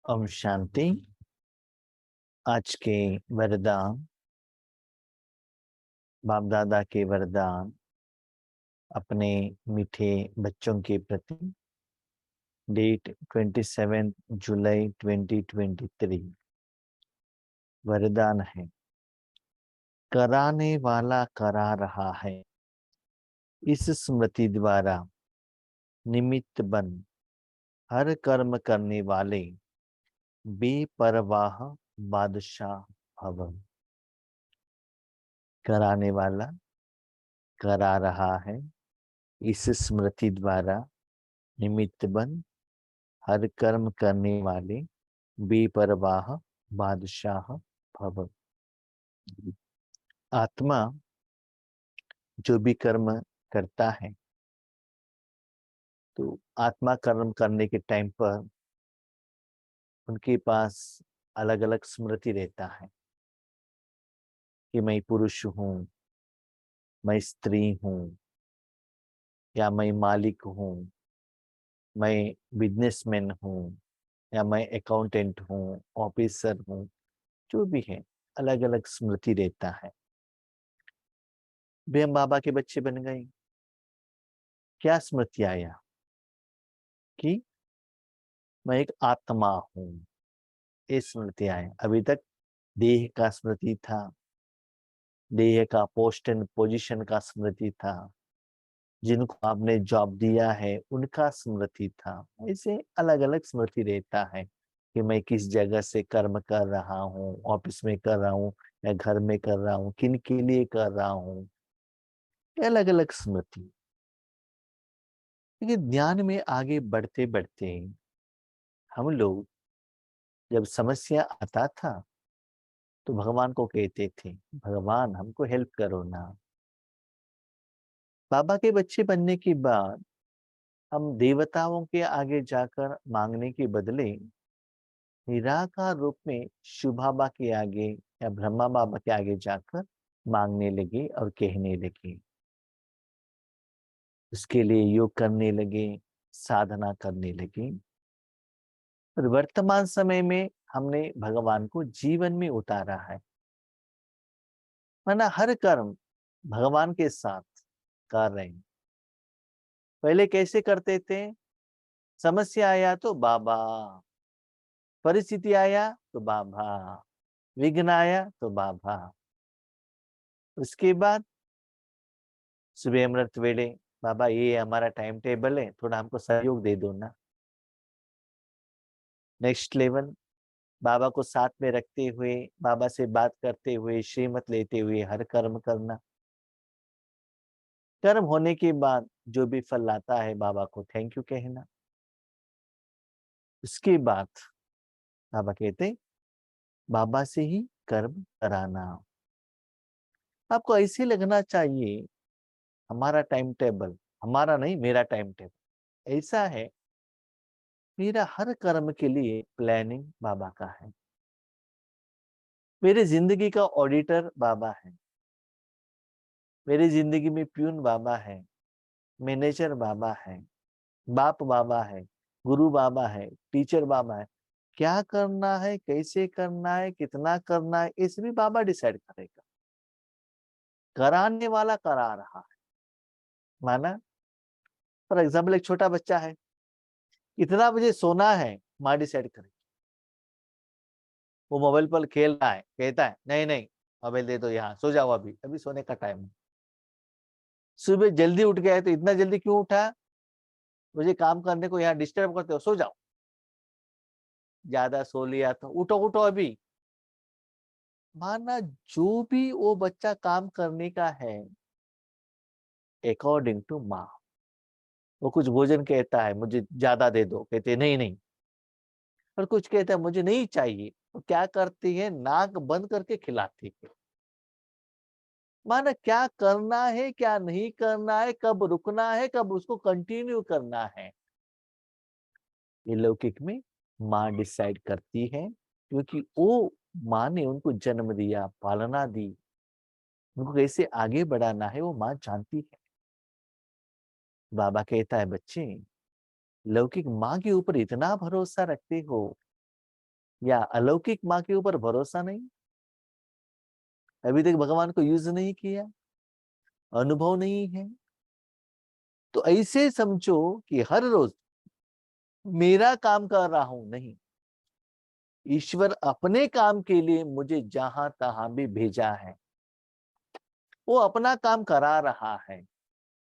ओम शांति। आज के वरदान, बाप दादा के वरदान अपने मीठे बच्चों के प्रति। डेट 27 जुलाई 2023। वरदान है, कराने वाला करा रहा है। इस स्मृति द्वारा निमित्त बन हर कर्म करने वाले बेपरवाह बादशाह भव। कराने वाला करा रहा है। इस स्मृति द्वारा निमित्त बन हर कर्म करने वाले बेपरवाह बादशाह भव। आत्मा जो भी कर्म करता है, तो आत्मा कर्म करने के टाइम पर उनके पास अलग अलग स्मृति रहता है कि मैं पुरुष हूँ, मैं स्त्री हूँ, या मैं मालिक हूँ, मैं बिजनेसमैन हूँ, या मैं अकाउंटेंट हूँ, ऑफिसर हूँ। जो भी है, अलग अलग स्मृति रहता है। भी हम बाबा के बच्चे बन गए, क्या स्मृति आया कि मैं एक आत्मा हूं। ये स्मृति आए। अभी तक देह का स्मृति था, देह का पोस्ट एंड पोजीशन का स्मृति था, जिनको आपने जॉब दिया है उनका स्मृति था। ऐसे अलग अलग स्मृति रहता है कि मैं किस जगह से कर्म कर रहा हूँ, ऑफिस में कर रहा हूँ या घर में कर रहा हूँ, किन के लिए कर रहा हूँ। अलग अलग स्मृति। लेकिन ध्यान में आगे बढ़ते बढ़ते हम लोग जब समस्या आता था तो भगवान को कहते थे, भगवान हमको हेल्प करो ना। बाबा के बच्चे बनने के बाद हम देवताओं के आगे जाकर मांगने के बदले निराकार रूप में शिव बाबा के आगे या ब्रह्मा बाबा के आगे जाकर मांगने लगे और कहने लगे। उसके लिए योग करने लगे, साधना करने लगे। और वर्तमान समय में हमने भगवान को जीवन में उतारा है। माना हर कर्म भगवान के साथ कर रहे हैं। पहले कैसे करते थे? समस्या आया तो बाबा, परिस्थिति आया तो बाबा, विघ्न आया तो बाबा। उसके बाद सुबह अमृत वेले, बाबा ये हमारा टाइम टेबल है, थोड़ा हमको सहयोग दे दो ना। नेक्स्ट लेवल, बाबा को साथ में रखते हुए, बाबा से बात करते हुए, श्रीमत लेते हुए हर कर्म करना। कर्म होने के बाद जो भी फल लाता है बाबा को थैंक यू कहना। उसके बाद बाबा कहते, बाबा से ही कर्म कराना। आपको ऐसे लगना चाहिए हमारा टाइम टेबल, हमारा नहीं मेरा टाइम टेबल ऐसा है, मेरा हर कर्म के लिए प्लानिंग बाबा का है। मेरी जिंदगी का ऑडिटर बाबा है, मेरी जिंदगी में प्यून बाबा है, मैनेजर बाबा है, बाप बाबा है, गुरु बाबा है, टीचर बाबा है। क्या करना है, कैसे करना है, कितना करना है, इस भी बाबा डिसाइड करेगा। कराने वाला करा रहा है। माना फॉर एग्जाम्पल, एक छोटा बच्चा है, कितना बजे सोना है माँ डिसाइड करे। वो मोबाइल पर खेल रहा है, कहता है नहीं नहीं मोबाइल दे दो, यहाँ सो जाओ, अभी अभी सोने का टाइम है। सुबह जल्दी उठ गया है तो इतना जल्दी क्यों उठा? मुझे काम करने को यहाँ डिस्टर्ब करते हो, सो जाओ। ज्यादा सो लिया तो उठो उठो अभी। माना जो भी वो बच्चा काम करने का है अकॉर्डिंग टू माँ। वो कुछ भोजन कहता है मुझे ज्यादा दे दो, कहते नहीं नहीं। और कुछ कहता है मुझे नहीं चाहिए, तो क्या करती है, नाक बंद करके खिलाती है। माना क्या करना है, क्या नहीं करना है, कब रुकना है, कब उसको कंटिन्यू करना है, ये लौकिक में माँ डिसाइड करती है। क्योंकि वो माँ ने उनको जन्म दिया, पालना दी, उनको कैसे आगे बढ़ाना है वो माँ जानती है। बाबा कहता है, बच्चे लौकिक माँ के ऊपर इतना भरोसा रखते हो, या अलौकिक माँ के ऊपर भरोसा नहीं, अभी तक भगवान को यूज नहीं किया, अनुभव नहीं है, तो ऐसे समझो कि हर रोज मेरा काम कर रहा हूं, नहीं, ईश्वर अपने काम के लिए मुझे जहां तहां भी भेजा है, वो अपना काम करा रहा है,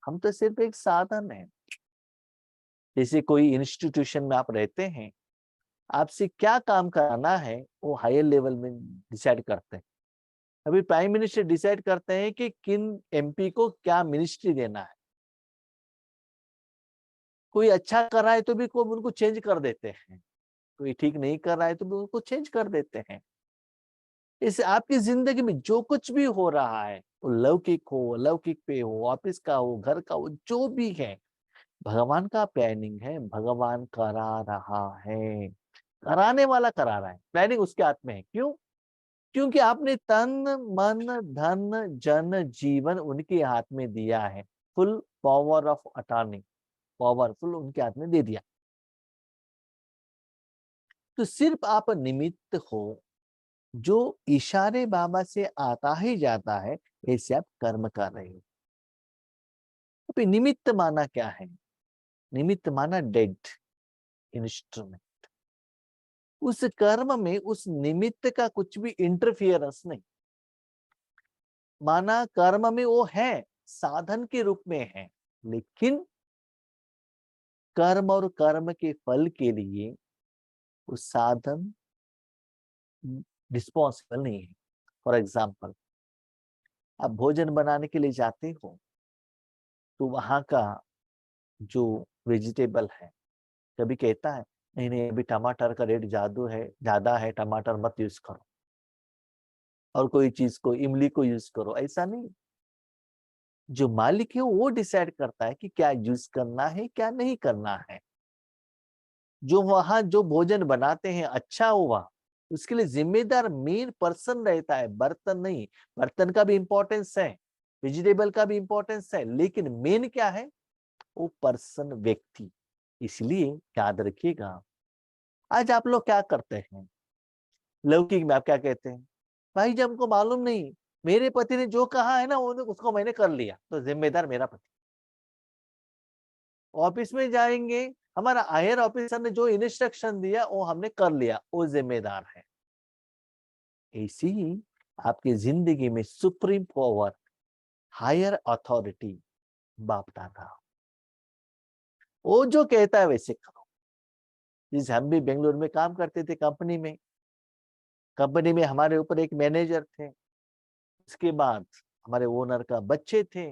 हम तो सिर्फ एक साधन है। जैसे कोई इंस्टीट्यूशन में आप रहते हैं, आपसे क्या काम कराना है वो हायर लेवल में डिसाइड करते हैं। अभी प्राइम मिनिस्टर डिसाइड करते हैं कि किन एमपी को क्या मिनिस्ट्री देना है। कोई अच्छा कर रहा है तो भी को उनको चेंज कर देते हैं, कोई ठीक नहीं कर रहा है तो भी उनको चेंज कर देते हैं। इससे आपकी जिंदगी में जो कुछ भी हो रहा है, वो लौकिक हो, अलौकिक पे हो, ऑफिस का हो, घर का हो, जो भी है, भगवान का प्लानिंग है, भगवान करा रहा है, कराने वाला करा रहा है, प्लानिंग उसके हाथ में है। क्यों? क्योंकि आपने तन मन धन जन जीवन उनके हाथ में दिया है, full power of attorney, powerful उनके हाथ में दे दिया। तो सिर्फ आप निमित्त हो, जो इशारे बाबा से आता ही जाता है, ऐसे आप कर्म कर रहे हो। तो निमित्त माना क्या है? निमित्त माना डेड इंस्ट्रूमेंट। उस कर्म में उस निमित्त का कुछ भी इंटरफियरेंस नहीं, माना कर्म में वो है, साधन के रूप में है, लेकिन कर्म और कर्म के फल के लिए उस साधन रिस्पॉन्सिबल नहीं है। फॉर एग्जाम्पल, आप भोजन बनाने के लिए जाते हो, तो वहां का जो वेजिटेबल है कभी कहता है नहीं नहीं अभी टमाटर का रेट ज्यादा है, टमाटर मत यूज करो, और कोई चीज को, इमली को यूज करो, ऐसा नहीं। जो मालिक है वो डिसाइड करता है कि क्या यूज करना है, क्या नहीं करना है। जो वहां जो भोजन बनाते हैं अच्छा हुआ, उसके लिए जिम्मेदार मेन पर्सन रहता है, बर्तन नहीं। बर्तन का भी इंपॉर्टेंस है, वेजिटेबल का भी इंपॉर्टेंस है, लेकिन मेन क्या है? वो पर्सन, व्यक्ति। इसलिए याद रखिएगा, आज आप लोग क्या करते हैं लौकिक में, आप क्या कहते हैं? भाई जब हमको मालूम नहीं, मेरे पति ने जो कहा है ना उसको मैंने कर लिया, तो जिम्मेदार मेरा पति। ऑफिस में जाएंगे, हमारा हायर ऑफिसर ने जो इंस्ट्रक्शन दिया वो हमने कर लिया, वो जिम्मेदार है। ऐसी ही आपकी जिंदगी में सुप्रीम पावर, हायर अथॉरिटी बाप दादा, वो जो कहता है वैसे करो। जैसे हम भी बेंगलुरु में काम करते थे, कंपनी में हमारे ऊपर एक मैनेजर थे, उसके बाद हमारे ओनर का बच्चे थे,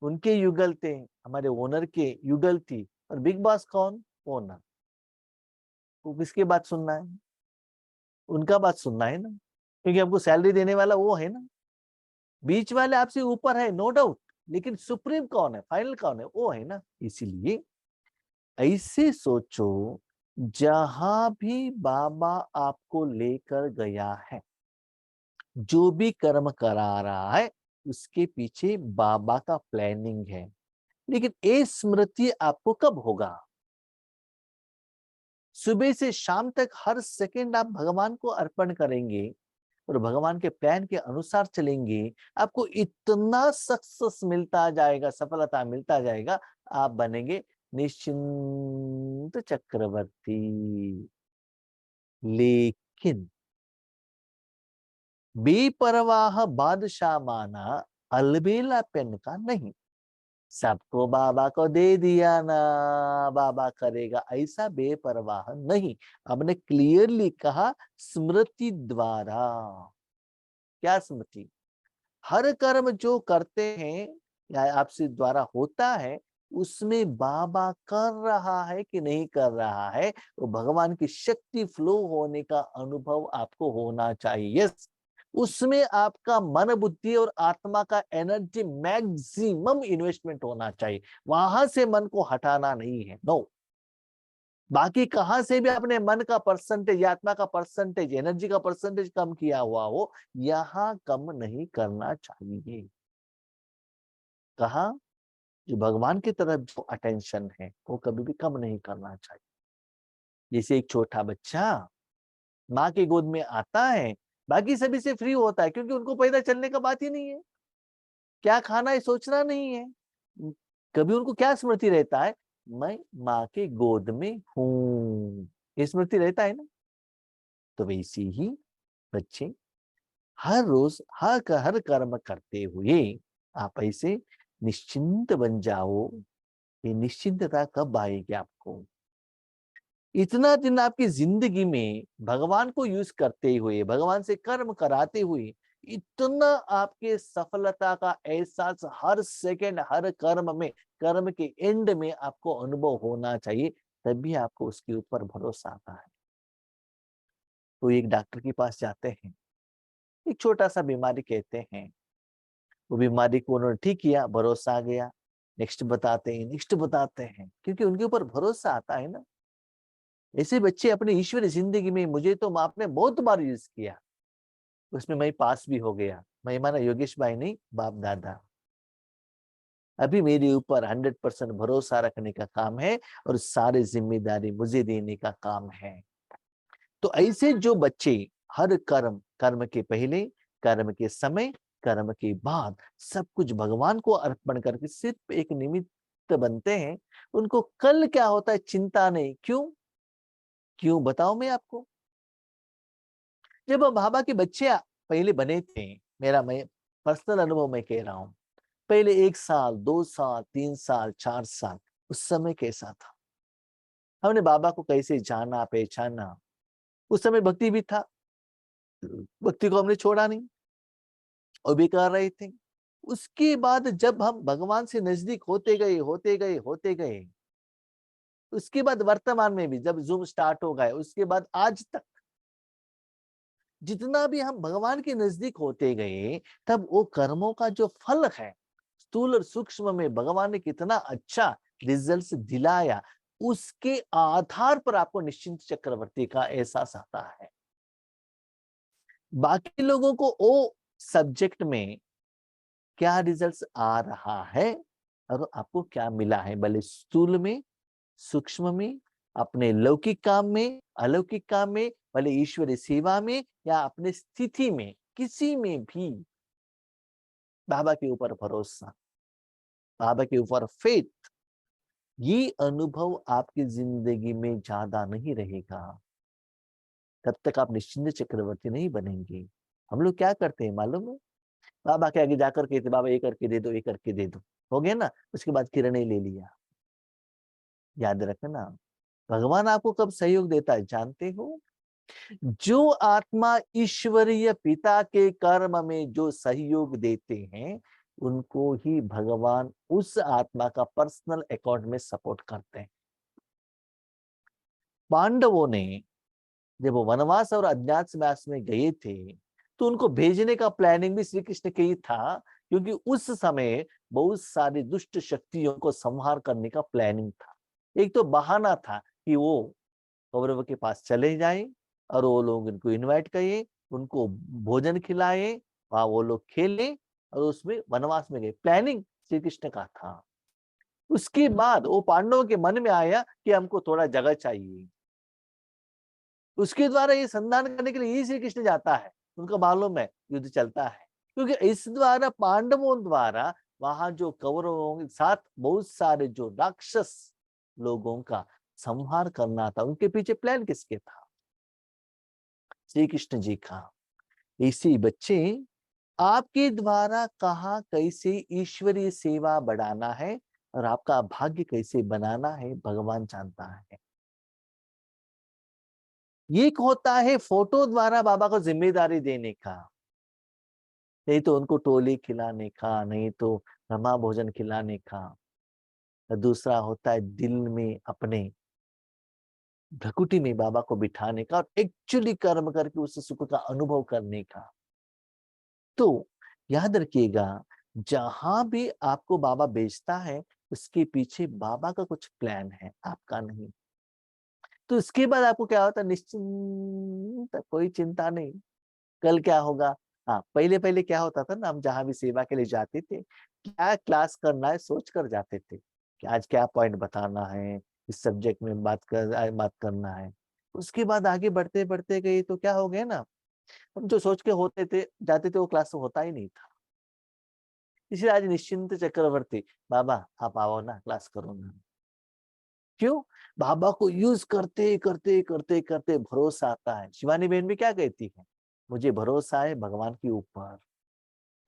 उनके युगल थे, हमारे ओनर के युगल थी, और बिग बॉस कौन? ओनर। तो किसकी बात सुनना है? उनका बात सुनना है ना, क्योंकि हमको सैलरी देने वाला वो है ना। बीच वाले आपसे ऊपर है, नो डाउट, लेकिन सुप्रीम कौन है, फाइनल कौन है? वो है ना। इसीलिए ऐसे सोचो, जहां भी बाबा आपको लेकर गया है, जो भी कर्म करा रहा है, उसके पीछे बाबा का प्लानिंग है। लेकिन ये स्मृति आपको कब होगा? सुबह से शाम तक हर सेकंड आप भगवान को अर्पण करेंगे और भगवान के प्लान के अनुसार चलेंगे, आपको इतना सक्सेस मिलता जाएगा, सफलता मिलता जाएगा, आप बनेंगे निश्चिंत चक्रवर्ती। लेकिन बेपरवाह बादशाह माना, अलबेला पेन का नहीं। सबको बाबा को दे दिया ना, बाबा करेगा, ऐसा बेपरवाह नहीं। हमने क्लियरली कहा, स्मृति द्वारा। क्या स्मृति? हर कर्म जो करते हैं या आपसे द्वारा होता है, उसमें बाबा कर रहा है कि नहीं कर रहा है, वो भगवान की शक्ति फ्लो होने का अनुभव आपको होना चाहिए। यस, उसमें आपका मन बुद्धि और आत्मा का एनर्जी मैक्सिमम इन्वेस्टमेंट होना चाहिए, वहां से मन को हटाना नहीं है। नो, बाकी कहां से भी अपने मन का परसेंटेज, आत्मा का परसेंटेज, एनर्जी का परसेंटेज कम किया हुआ हो, यहां कम नहीं करना चाहिए। कहा? जो भगवान की तरफ जो अटेंशन है, वो कभी भी कम नहीं करना चाहिए। जैसे एक छोटा बच्चा माँ की गोद में आता है, बाकी सभी से फ्री होता है, क्योंकि उनको पैदल चलने का बात ही नहीं है, क्या खाना है सोचना नहीं है। कभी उनको क्या स्मृति रहता है, मैं माँ के गोद में हूं, ये स्मृति रहता है ना। तो वैसे ही बच्चे हर रोज हर कर्म करते हुए आप ऐसे निश्चिंत बन जाओ। ये निश्चिंतता कब आएगी आपको, इतना दिन आपकी जिंदगी में भगवान को यूज करते हुए, भगवान से कर्म कराते हुए, इतना आपके सफलता का एहसास हर सेकंड हर कर्म में, कर्म के एंड में आपको अनुभव होना चाहिए, तभी आपको उसके ऊपर भरोसा आता है। तो एक डॉक्टर के पास जाते हैं, एक छोटा सा बीमारी कहते हैं, वो बीमारी को उन्होंने ठीक किया, भरोसा आ गया, नेक्स्ट बताते हैं, क्योंकि उनके ऊपर भरोसा आता है ना। ऐसे बच्चे अपनी ईश्वरी जिंदगी में, मुझे तो आपने बहुत बार यूज किया, उसमें मैं पास भी हो गया। मैं माना योगेश भाई नहीं, बाप दादा, अभी मेरे ऊपर 100% भरोसा रखने का काम है और सारी जिम्मेदारी मुझे देने का काम है। तो ऐसे जो बच्चे हर कर्म, कर्म के पहले, कर्म के समय, कर्म के बाद सब कुछ भगवान को अर्पण करके सिर्फ एक निमित्त बनते हैं, उनको कल क्या होता है चिंता नहीं। क्यों क्यों बताओ मैं आपको। जब हम बाबा के बच्चे पहले बने थे, मैं पर्सनल अनुभव में कह रहा हूं, पहले 1 साल 2 साल 3 साल 4 साल, उस समय कैसा था, हमने बाबा को कैसे जाना पहचाना। उस समय भक्ति भी था, भक्ति को हमने छोड़ा नहीं और भी कर रहे थे। उसके बाद जब हम भगवान से नजदीक होते गए, उसके बाद वर्तमान में भी जब जूम स्टार्ट हो गए, उसके बाद आज तक जितना भी हम भगवान के नजदीक होते गए, तब वो कर्मों का जो फल है, स्थूल और सूक्ष्म में भगवान ने कितना अच्छा रिजल्ट दिलाया, उसके आधार पर आपको निश्चिंत चक्रवर्ती का एहसास आता है। बाकी लोगों को वो सब्जेक्ट में क्या रिजल्ट्स आ रहा है और आपको क्या मिला है, भले स्थूल में, सूक्ष्म में, अपने लौकिक काम में, अलौकिक काम में, भले ईश्वरी सेवा में या अपने स्थिति में, किसी में भी बाबा के ऊपर भरोसा, बाबा के ऊपर फेथ, ये अनुभव आपकी जिंदगी में ज्यादा नहीं रहेगा, तब तक आप निश्चिंत चक्रवर्ती नहीं बनेंगे। हम लोग क्या करते हैं मालूम है, बाबा के आगे जाकर कहते बाबा ये करके दे दो, ये करके दे दो, हो गया ना, उसके बाद किरण ले लिया। याद रखना, भगवान आपको कब सहयोग देता है जानते हो, जो आत्मा ईश्वरीय पिता के कर्म में जो सहयोग देते हैं, उनको ही भगवान उस आत्मा का पर्सनल अकाउंट में सपोर्ट करते हैं। पांडवों ने जब वो वनवास और अज्ञातवास में गए थे, तो उनको भेजने का प्लानिंग भी श्री कृष्ण के ही था, क्योंकि उस समय बहुत सारी दुष्ट शक्तियों को संहार करने का प्लानिंग था। एक तो बहाना था कि वो कौरव के पास चले जाएं और वो लोग इनको इनवाइट किए, उनको भोजन खिलाए, वहां वो लोग खेले और उसमें वनवास में गए, प्लानिंग श्री कृष्ण का था। उसके बाद वो पांडवों के मन में आया कि हमको थोड़ा जगह चाहिए, उसके द्वारा ये संधान करने के लिए ही श्री कृष्ण जाता है, उनको मालूम है युद्ध चलता है, क्योंकि इस द्वारा पांडवों द्वारा वहां जो कौरवों के साथ बहुत सारे जो राक्षस लोगों का संहार करना था, उनके पीछे प्लान किसके था, श्री कृष्ण जी का। इसी बच्चे आपके द्वारा कहा कैसे ईश्वरीय सेवा बढ़ाना है और आपका भाग्य कैसे बनाना है, भगवान जानता है। ये होता है फोटो द्वारा बाबा को जिम्मेदारी देने का, नहीं तो उनको टोली खिलाने का, नहीं तो रमा भोजन खिलाने का। दूसरा होता है दिल में अपने भ्रकुटी में बाबा को बिठाने का और एक्चुअली कर्म करके उस सुख का अनुभव करने का। तो याद रखिएगा, जहां भी आपको बाबा भेजता है, उसके पीछे बाबा का कुछ प्लान है, आपका नहीं। तो इसके बाद आपको क्या होता है, निश्चिंत, कोई चिंता नहीं, कल क्या होगा। हाँ, पहले पहले क्या होता था ना, हम जहां भी सेवा के लिए जाते थे, क्या क्लास करना है सोच कर जाते थे कि आज क्या पॉइंट बताना है, इस सब्जेक्ट में बात करना है। उसके बाद आगे बढ़ते बढ़ते गए तो क्या हो गया ना, हम जो सोच के होते थे जाते थे वो क्लास में होता ही नहीं था। इसलिए आज निश्चिंत चक्रवर्ती, बाबा आप आओ ना, क्लास करो ना। क्यों? बाबा को यूज करते करते करते करते भरोसा आता है। शिवानी बहन भी क्या कहती है, मुझे भरोसा है भगवान के ऊपर,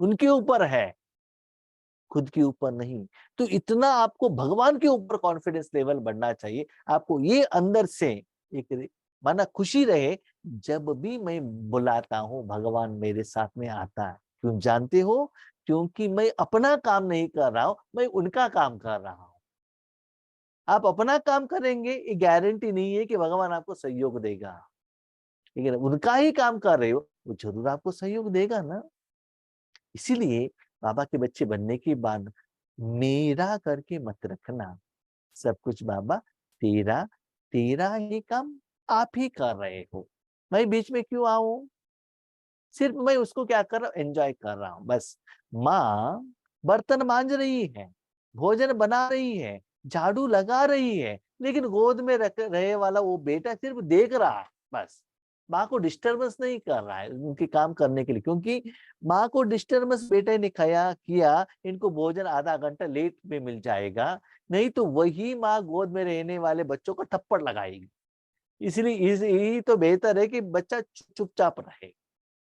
उनके ऊपर है, खुद के ऊपर नहीं। तो इतना आपको भगवान के ऊपर कॉन्फिडेंस लेवल बढ़ना चाहिए। आपको ये अंदर से एक माना खुशी रहे, जब भी मैं बुलाता हूँ भगवान मेरे साथ में आता है। क्यों जानते हो? क्योंकि मैं अपना काम नहीं कर रहा हूं, मैं उनका काम कर रहा हूं। आप अपना काम करेंगे, ये गारंटी नहीं है कि भगवान आपको सहयोग देगा, लेकिन उनका ही काम कर रहे हो, वो जरूर आपको सहयोग देगा ना। इसीलिए बाबा के बच्चे बनने के बाद मेरा करके मत रखना, सब कुछ बाबा तेरा, तेरा ही काम आप ही कर रहे हो, मैं बीच में क्यों आऊं? सिर्फ मैं उसको क्या कर रहा हूँ, एंजॉय कर रहा हूँ बस। माँ बर्तन मांज रही है, भोजन बना रही है, झाड़ू लगा रही है, लेकिन गोद में रख रहे वाला वो बेटा सिर्फ देख रहा है बस। माँ को डिस्टर्बेंस नहीं कर रहा है उनके काम करने के लिए, क्योंकि माँ को डिस्टर्बेंस बेटे ने खाया किया, इनको भोजन आधा घंटा लेट में मिल जाएगा, नहीं तो वही माँ गोद में रहने वाले बच्चों को थप्पड़ लगाएगी। इसलिए यही तो बेहतर है कि बच्चा चुपचाप रहे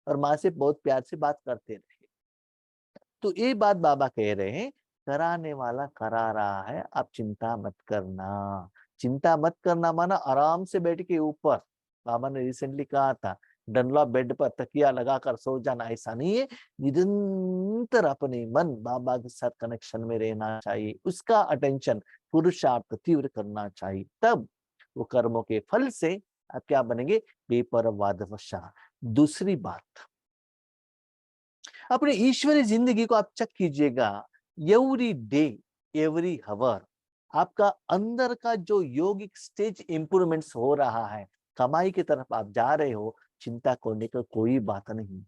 और माँ से बहुत प्यार से बात करते रहे। तो ये बात बाबा कह रहे हैं, कराने वाला करा रहा है, आप चिंता मत करना। चिंता मत करना माना आराम से बैठ के ऊपर, बाबा ने रिसेंटली कहा था डनलॉप बेड पर तकिया लगाकर सो जाना, ऐसा नहीं है। निरंतर अपने मन बाबा के साथ कनेक्शन में रहना चाहिए, उसका अटेंशन पुरुषार्थ तीव्र करना चाहिए, तब वो कर्मों के फल से आप क्या बनेंगे, बेपरवाह। दूसरी बात, अपने ईश्वरीय जिंदगी को आप चेक कीजिएगा। एवरी डे, एवरी हावर आपका अंदर का जो योगिक स्टेज इंप्रूवमेंट्स हो रहा है, कमाई की तरफ आप जा रहे हो, चिंता करने का कोई बात नहीं।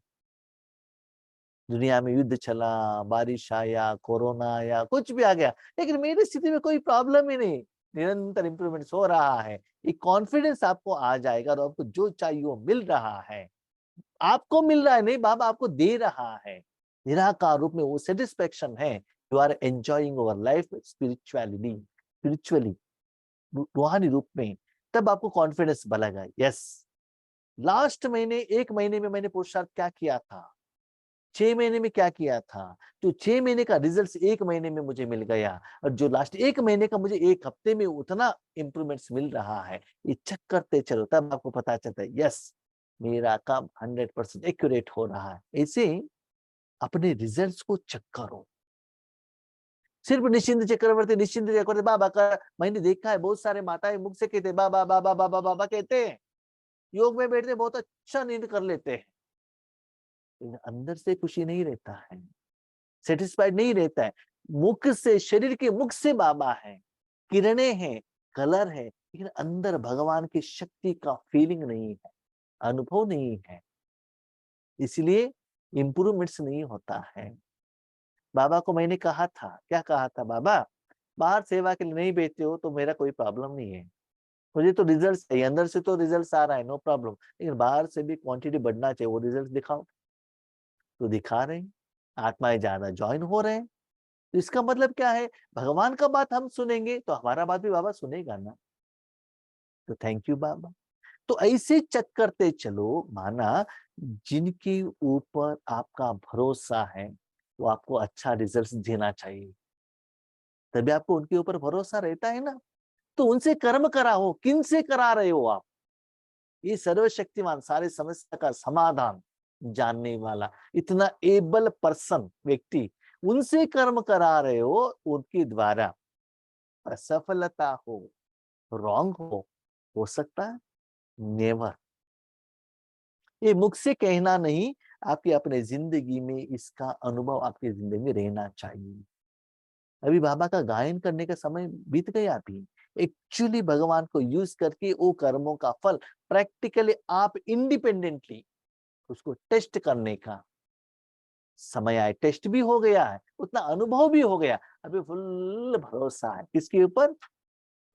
दुनिया में युद्ध चला, बारिश आया, कोरोना आया, कुछ भी आ गया, लेकिन मेरी स्थिति में कोई प्रॉब्लम ही नहीं, निरंतर इंप्रूवमेंट्स हो रहा है। एक कॉन्फिडेंस आपको आ जाएगा और आपको जो चाहिए वो मिल रहा है। आपको मिल रहा है नहीं, बाबा आपको दे रहा है, निराकार रूप में वो सेटिस्फेक्शन है। You are enjoying our life spiritually, रूहानी रूप में, तब आपको कॉन्फिडेंस बढ़ेगा। यस, लास्ट महीने 1 महीने में मैंने पुरुषार्थ क्या किया था, 6 महीने में क्या किया था, जो 6 महीने का रिजल्ट 1 महीने में मुझे मिल गया, और जो लास्ट 1 महीने का मुझे 1 हफ्ते में उतना इंप्रूवमेंट्स मिल रहा है, ये चेक करते चलो, तब आपको पता चलता है यस मेरा काम 100% एक्यूरेट हो रहा है। ऐसे अपने रिजल्ट्स को चेक करो। सिर्फ निश्चिंत चक्रवर्ती बाबा का मैंने देखा है, बहुत सारे माताएं मुख से कहते बाबा बाबा बाबा बाबा कहते हैं, योग में बैठते बहुत अच्छा नींद कर लेते हैं, लेकिन अंदर से खुशी नहीं रहता है, सेटिस्फाइड नहीं रहता है। मुख से, शरीर के मुख से बाबा है, किरणें हैं, कलर है, लेकिन अंदर भगवान की शक्ति का फीलिंग नहीं है, अनुभव नहीं है, इसलिए इंप्रूवमेंट्स नहीं होता है। बाबा को मैंने कहा था, क्या कहा था बाबा, बाहर सेवा के लिए नहीं बेचते हो तो मेरा कोई प्रॉब्लम नहीं है, मुझे तो रिजल्ट चाहिए, अंदर से तो रिजल्ट आ रहा है, नो प्रॉब्लम, लेकिन बाहर से भी क्वांटिटी बढ़ना चाहिए, वो रिजल्ट दिखाओ। तो दिखा रहे हैं, आत्माएं ज्यादा ज्वाइन हो रहे हैं। तो इसका मतलब क्या है, भगवान का बात हम सुनेंगे तो हमारा बात भी बाबा सुनेगा ना। तो थैंक यू बाबा। तो ऐसे चेक करते चलो, माना जिनके ऊपर आपका भरोसा है वो आपको अच्छा रिजल्ट देना चाहिए, तभी आपको उनके ऊपर भरोसा रहता है ना। तो उनसे कर्म कराओ, किन से करा रहे हो आप, ये सर्वशक्तिमान सारे समस्या का समाधान जानने वाला इतना एबल पर्सन व्यक्ति, उनसे कर्म करा रहे हो, उनके द्वारा असफलता हो, रॉन्ग हो सकता है, नेवर। ये मुख से कहना नहीं, आपकी अपने जिंदगी में इसका अनुभव आपकी जिंदगी में रहना चाहिए। अभी बाबा का गायन करने का समय बीत गया, अभी एक्चुअली भगवान को यूज करके वो कर्मों का फल प्रैक्टिकली आप इंडिपेंडेंटली उसको टेस्ट करने का समय आए। टेस्ट भी हो गया है, उतना अनुभव भी हो गया, अभी फुल भरोसा है किसके ऊपर,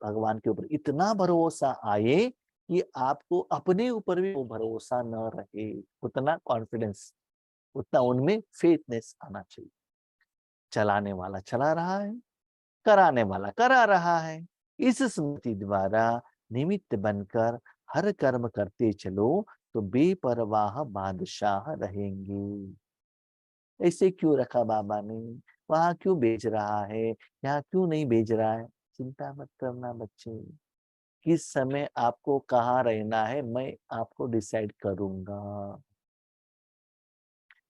भगवान के ऊपर। इतना भरोसा आए कि आपको अपने ऊपर भी वो भरोसा न रहे, उतना कॉन्फिडेंस, उतना उनमें फेथनेस आना चाहिए। चलाने वाला चला रहा है, कराने वाला करा रहा है। इस स्मृति द्वारा निमित्त बनकर हर कर्म करते चलो तो बेपरवाह बादशाह रहेंगे। ऐसे क्यों रखा बाबा ने, वहां क्यों भेज रहा है, यहाँ क्यों नहीं भेज रहा है? चिंता मत करना बच्चे, किस समय आपको कहाँ रहना है मैं आपको डिसाइड करूंगा।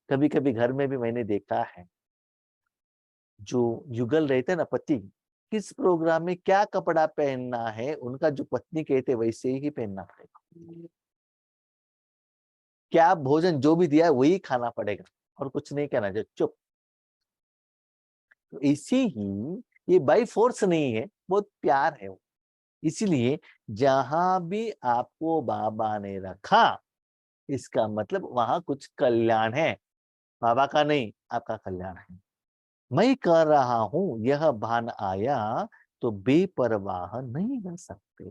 कभी कभी घर में भी मैंने देखा है, जो युगल रहते हैं ना पति, किस प्रोग्राम में क्या कपड़ा पहनना है उनका जो पत्नी कहते वैसे ही पहनना पड़ेगा, क्या भोजन जो भी दिया है वही खाना पड़ेगा और कुछ नहीं कहना चाहिए, चुप। तो इसी ही, ये बाई फोर्स नहीं है, बहुत प्यार है वो। इसलिए जहां भी आपको बाबा ने रखा, इसका मतलब वहां कुछ कल्याण है, बाबा का नहीं आपका कल्याण है। मैं कर रहा हूं यह भान आया तो बेपरवाह नहीं रह सकते।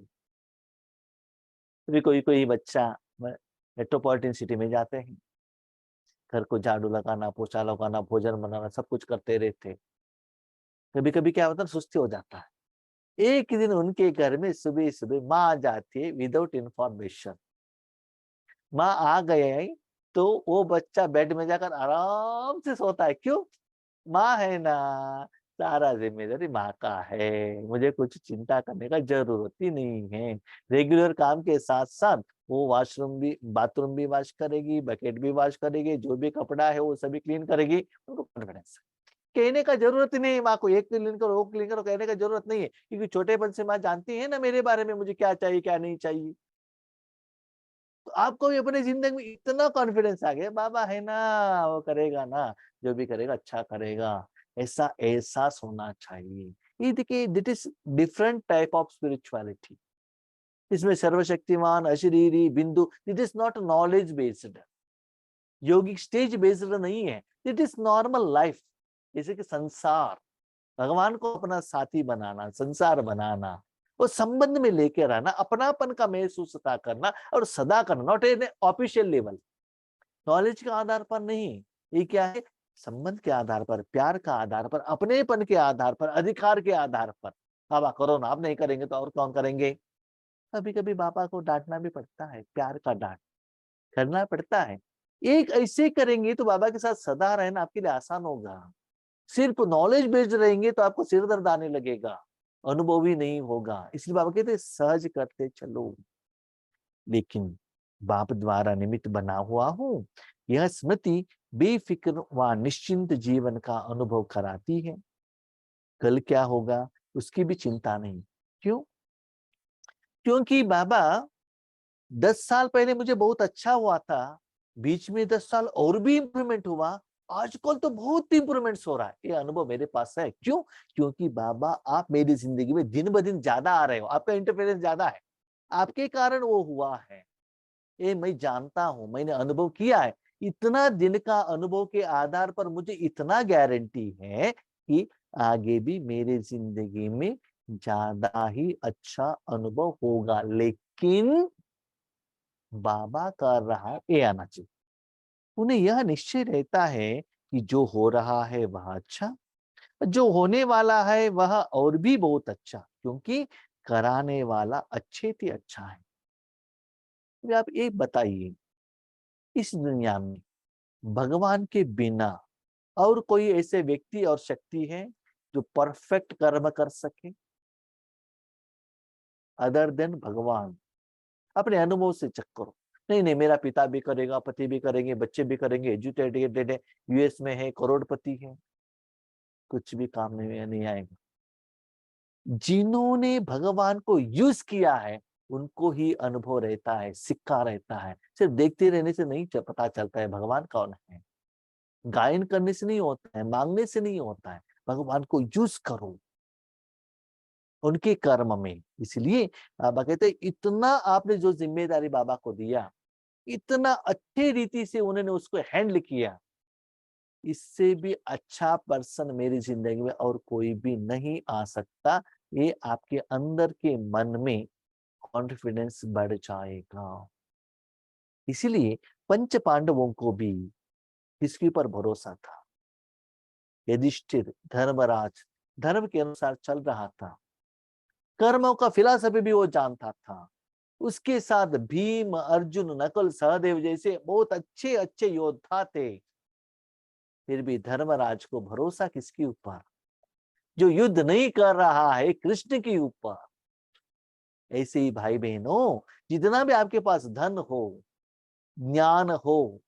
अभी कोई कोई बच्चा मेट्रोपॉलिटन सिटी में जाते हैं, घर को झाड़ू लगाना, पोछा लगाना, भोजन बनाना, सब कुछ करते रहते। कभी कभी क्या होता है, सुस्ती हो जाता है। एक दिन उनके घर में सुबह सुबह माँ आ जाती है विदाउट इंफॉर्मेशन। माँ आ गए तो वो बच्चा बेड में जाकर आराम से सोता है। क्यों? माँ है ना, सारा जिम्मेदारी माँ का है, मुझे कुछ चिंता करने का जरूरत ही नहीं है। रेगुलर काम के साथ साथ वो वॉशरूम भी, बाथरूम भी वॉश करेगी, बकेट भी वॉश करेगी, जो भी कपड़ा है वो सभी क्लीन करेगी। उनको कॉन्फिडेंस है, कहने का जरूरत ही नहीं है माँ को, एक क्लीन करो वो क्लीन करो, कहने का जरूरत नहीं है, क्योंकि छोटेपन से माँ जानती है ना मेरे बारे में, मुझे क्या चाहिए क्या नहीं चाहिए। तो आपको भी अपनी जिंदगी में इतना कॉन्फिडेंस आ गया, बाबा है ना, वो करेगा ना, जो भी करेगा अच्छा करेगा, ऐसा एहसास होना चाहिए। ये देखिए, this is different type of spirituality. इसमें सर्वशक्तिमान, अशरीरी, बिंदु, it is not knowledge based, योगिक स्टेज बेस्ड नहीं है, इट इज नॉर्मल लाइफ। जैसे कि संसार, भगवान को अपना साथी बनाना, संसार बनाना, वो संबंध में लेके रहना, अपनापन का महसूसता करना और सदा करना, not an official level, knowledge के आधार पर नहीं। ये क्या है? संबंध के आधार पर, प्यार का आधार पर, अपनेपन के आधार पर, अधिकार के आधार पर। बाबा करो ना, आप नहीं करेंगे तो और कौन करेंगे? कभी कभी बाबा को डांटना भी पड़ता है, प्यार का डांट करना पड़ता है। एक ऐसे करेंगे तो बाबा के साथ सदा रहना आपके लिए आसान होगा। सिर्फ नॉलेज बेस्ड रहेंगे तो आपको सिर दर्द आने लगेगा, अनुभवी नहीं होगा। इसलिए बाबा कहते हैं सहज करते चलो। लेकिन बाप द्वारा निमित्त बना हुआ हूं, यह स्मृति बेफिक्र व निश्चिंत जीवन का अनुभव कराती है। कल क्या होगा उसकी भी चिंता नहीं। क्यों? क्योंकि बाबा 10 साल पहले मुझे बहुत अच्छा हुआ था, बीच में 10 साल और भी इंप्रूवमेंट हुआ, आजकल तो बहुत इंप्रूवमेंट्स हो रहा है, ये अनुभव मेरे पास है। क्यों? क्योंकि बाबा आप मेरी जिंदगी में दिन ब दिन ज्यादा आ रहे हो, आपका इंटरफेरेंस ज्यादा है, आपके कारण वो हुआ है, ये मैं जानता हूं, मैंने अनुभव किया है। इतना दिन का अनुभव के आधार पर मुझे इतना गारंटी है कि आगे भी मेरे जिंदगी में ज्यादा ही अच्छा अनुभव होगा। लेकिन बाबा कर रहा है ये आना चाहिए, उन्हें यह निश्चय रहता है कि जो हो रहा है वह अच्छा, जो होने वाला है वह और भी बहुत अच्छा, क्योंकि कराने वाला अच्छे से अच्छा है। तो आप एक बताइए, इस दुनिया में भगवान के बिना और कोई ऐसे व्यक्ति और शक्ति है जो परफेक्ट कर्म कर सके? अदर देन भगवान। अपने अनुभव से चेक करो। नहीं नहीं, मेरा पिता भी करेगा, पति भी करेंगे, बच्चे भी करेंगे, एजुकेटेड है, यूएस में है, करोड़पति है, कुछ भी काम नहीं आएगा। जिन्होंने भगवान को यूज किया है उनको ही अनुभव रहता है, सिक्का रहता है। सिर्फ देखते रहने से नहीं पता चलता है भगवान कौन है, गायन करने से नहीं होता है, मांगने से नहीं होता है, भगवान को यूज करो उनके कर्म में। इसलिए बाबा कहते हैं इतना आपने जो जिम्मेदारी बाबा को दिया, इतना अच्छे रीति से उन्होंने उसको हैंडल किया, इससे भी अच्छा पर्सन मेरी जिंदगी में और कोई भी नहीं आ सकता। ये आपके अंदर के मन में कॉन्फिडेंस बढ़ जाएगा। इसीलिए पंच पांडवों को भी किसके ऊपर भरोसा था? युधिष्ठिर धर्मराज धर्म के अनुसार चल रहा था, कर्मों का फिलॉसफी भी वो जानता था। उसके साथ भीम, अर्जुन, नकुल, सहदेव जैसे बहुत अच्छे अच्छे योद्धा थे। फिर भी धर्मराज को भरोसा किसके ऊपर? जो युद्ध नहीं कर रहा है, कृष्ण के ऊपर। ऐसे ही भाई बहनों, जितना भी आपके पास धन हो, ज्ञान हो,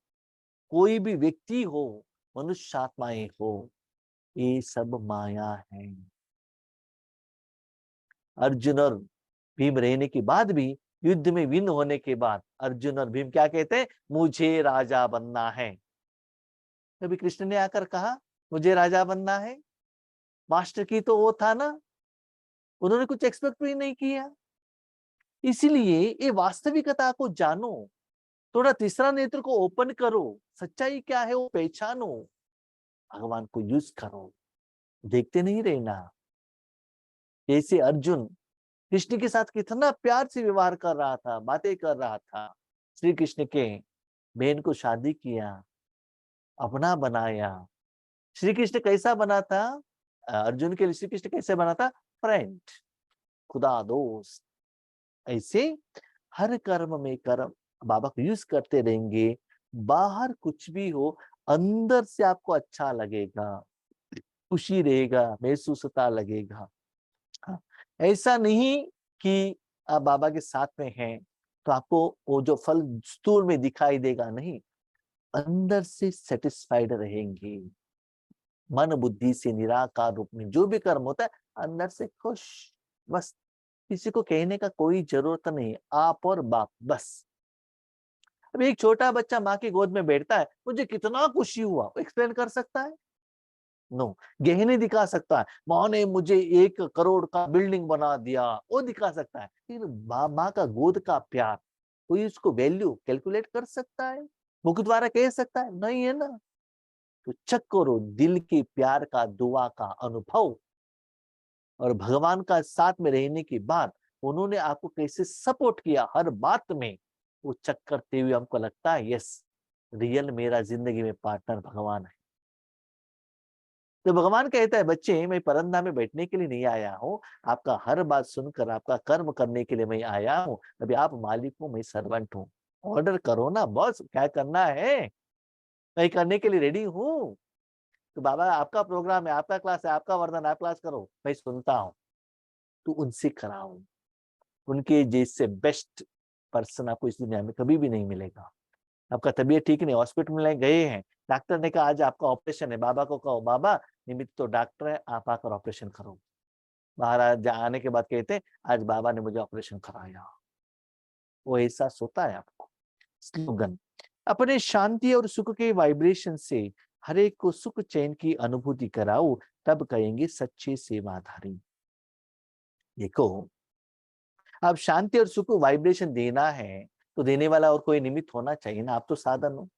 कोई भी व्यक्ति हो, मनुष्य आत्माएं हो, ये सब माया है। अर्जुन और भीम रहने के बाद भी, युद्ध में विन होने के बाद अर्जुन और भीम क्या कहते हैं? मुझे राजा बनना है। कभी कृष्ण ने आकर कहा मुझे राजा बनना है? मास्टर की तो वो था ना, उन्होंने कुछ एक्सपेक्ट भी नहीं किया। इसीलिए ये वास्तविकता को जानो, थोड़ा तीसरा नेत्र को ओपन करो, सच्चाई क्या है वो पहचानो, भगवान को यूज करो, देखते नहीं रहना। जैसे अर्जुन कृष्ण के साथ कितना प्यार से व्यवहार कर रहा था, बातें कर रहा था। श्री कृष्ण के बहन को शादी किया, अपना बनाया। श्री कृष्ण कैसा बना था? अर्जुन के लिए श्री कृष्ण कैसे बना था? फ्रेंड, खुदा दोस्त। ऐसे हर कर्म में कर्म बाबा को यूज करते रहेंगे। बाहर कुछ भी हो, अंदर से आपको अच्छा लगेगा, खुशी रहेगा, महसूस होता लगेगा। हाँ, ऐसा नहीं कि आप बाबा के साथ में हैं तो आपको वो जो फल स्थूल में दिखाई देगा, नहीं, अंदर से सेटिस्फाइड रहेंगे। मन बुद्धि से निराकार रूप में जो भी कर्म होता है, अंदर से खुश। बस किसी को कहने का कोई जरूरत नहीं, आप और बाप बस। अब एक छोटा बच्चा माँ की गोद में बैठता है, मुझे कितना खुशी हुआ, एक्सप्लेन कर सकता है? नो। गहने दिखा सकता है, माँ ने मुझे 1 करोड़ का बिल्डिंग बना दिया, वो दिखा सकता है। फिर माँ का गोद का प्यार, कोई उसको वैल्यू कैलकुलेट कर सकता है? मुख द्वारा कह सकता है? नहीं है ना। तो चेक करो दिल के प्यार का, दुआ का अनुभव, और भगवान का साथ में रहने के बाद उन्होंने आपको कैसे सपोर्ट किया हर बात में, वो चेक करते हुए हमको लगता है यस, रियल मेरा जिंदगी में पार्टनर भगवान है। तो भगवान कहता है बच्चे, मैं परंधा में बैठने के लिए नहीं आया हूँ, आपका हर बात सुनकर आपका कर्म करने के लिए मैं आया हूँ। अभी आप मालिक हो, मैं सर्वेंट हूँ। ऑर्डर करो ना बॉस, क्या करना है, मैं करने के लिए रेडी हूँ। तो बाबा आपका प्रोग्राम है, आपका क्लास है, आपका वरदान, आप क्लास करो, मैं सुनता हूँ। तो उनसे कराओ। उनके जैसे बेस्ट पर्सन आपको इस दुनिया में कभी भी नहीं मिलेगा। आपका तबीयत ठीक नहीं, हॉस्पिटल में गए हैं, डॉक्टर ने कहा आज आपका ऑपरेशन है, बाबा को कहो बाबा निमित्त तो डॉक्टर है, आप आकर ऑपरेशन करो। बाहर आने के बाद कहते हैं आज बाबा ने मुझे ऑपरेशन कराया। वो एहसास होता है आपको? स्लोगन, अपने शांति और सुख के वाइब्रेशन से हर एक को सुख चैन की अनुभूति कराओ, तब कहेंगे सच्चे सेवाधारी। देखो, अब शांति और सुख को वाइब्रेशन देना है तो देने वाला और कोई निमित्त होना चाहिए ना। आप तो साधन हो।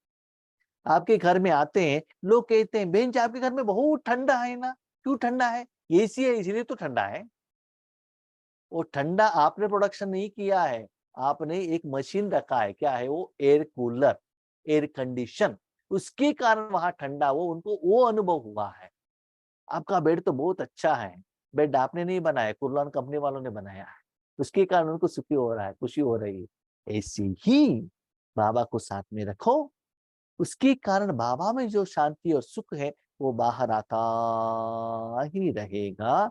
आपके घर में आते हैं, लोग कहते हैं बहन जी आपके घर में बहुत ठंडा है ना। क्यों ठंडा है? एसी है इसलिए तो ठंडा है। वो ठंडा आपने प्रोडक्शन नहीं किया है, आपने एक मशीन रखा है। क्या है वो? Air cooler, air condition. उसके कारण वहां ठंडा, वो उनको वो अनुभव हुआ है। आपका बेड तो बहुत अच्छा है, बेड आपने नहीं बनाया, कुर्लान कंपनी वालों ने बनाया है। उसके कारण उनको सुखी हो रहा है, खुशी हो रही है। ऐसे ही बाबा को साथ में रखो, उसके कारण बाबा में जो शांति और सुख है वो बाहर आता ही रहेगा।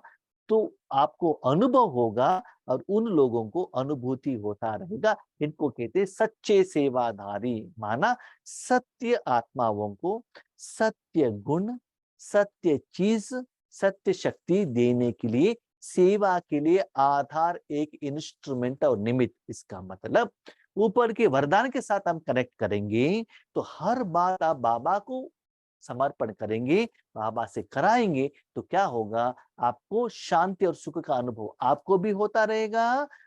तो आपको अनुभव होगा और उन लोगों को अनुभूति होता रहेगा। इनको कहते हैं सच्चे सेवाधारी। माना सत्य आत्माओं को सत्य गुण, सत्य चीज, सत्य शक्ति देने के लिए, सेवा के लिए आधार, एक इंस्ट्रूमेंट और निमित्त। इसका मतलब ऊपर के वरदान के साथ हम कनेक्ट करेंगे तो हर बात आप बाबा को समर्पण करेंगे, बाबा से कराएंगे, तो क्या होगा? आपको शांति और सुख का अनुभव आपको भी होता रहेगा,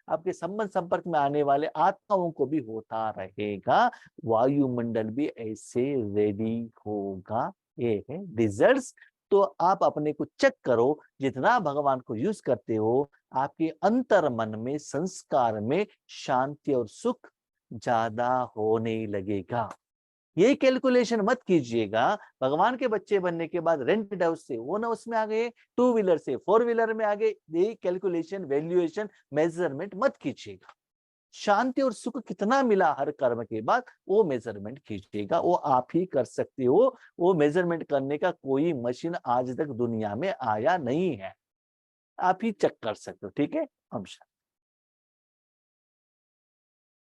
आपके संबंध संपर्क में आने वाले आत्माओं को भी होता रहेगा। वायुमंडल भी ऐसे रेडी होगा। ये है रिजल्ट्स। तो आप अपने को चेक करो, जितना भगवान को यूज करते हो, आपके अंतर मन में, संस्कार में शांति और सुख ज्यादा होने लगेगा। ये कैलकुलेशन मत कीजिएगा, भगवान के बच्चे बनने के बाद रेंटेड हाउस से ओन हाउस में आ गए, टू व्हीलर से फोर व्हीलर में आ गए, ये कैलकुलेशन, वैल्यूएशन, मेजरमेंट मत कीजिएगा। शांति और सुख कितना मिला हर कर्म के बाद, वो मेजरमेंट कीजिएगा। वो आप ही कर सकते हो। वो मेजरमेंट करने का कोई मशीन आज तक दुनिया में आया नहीं है, आप ही चेक कर सकते हो। ठीक है, हम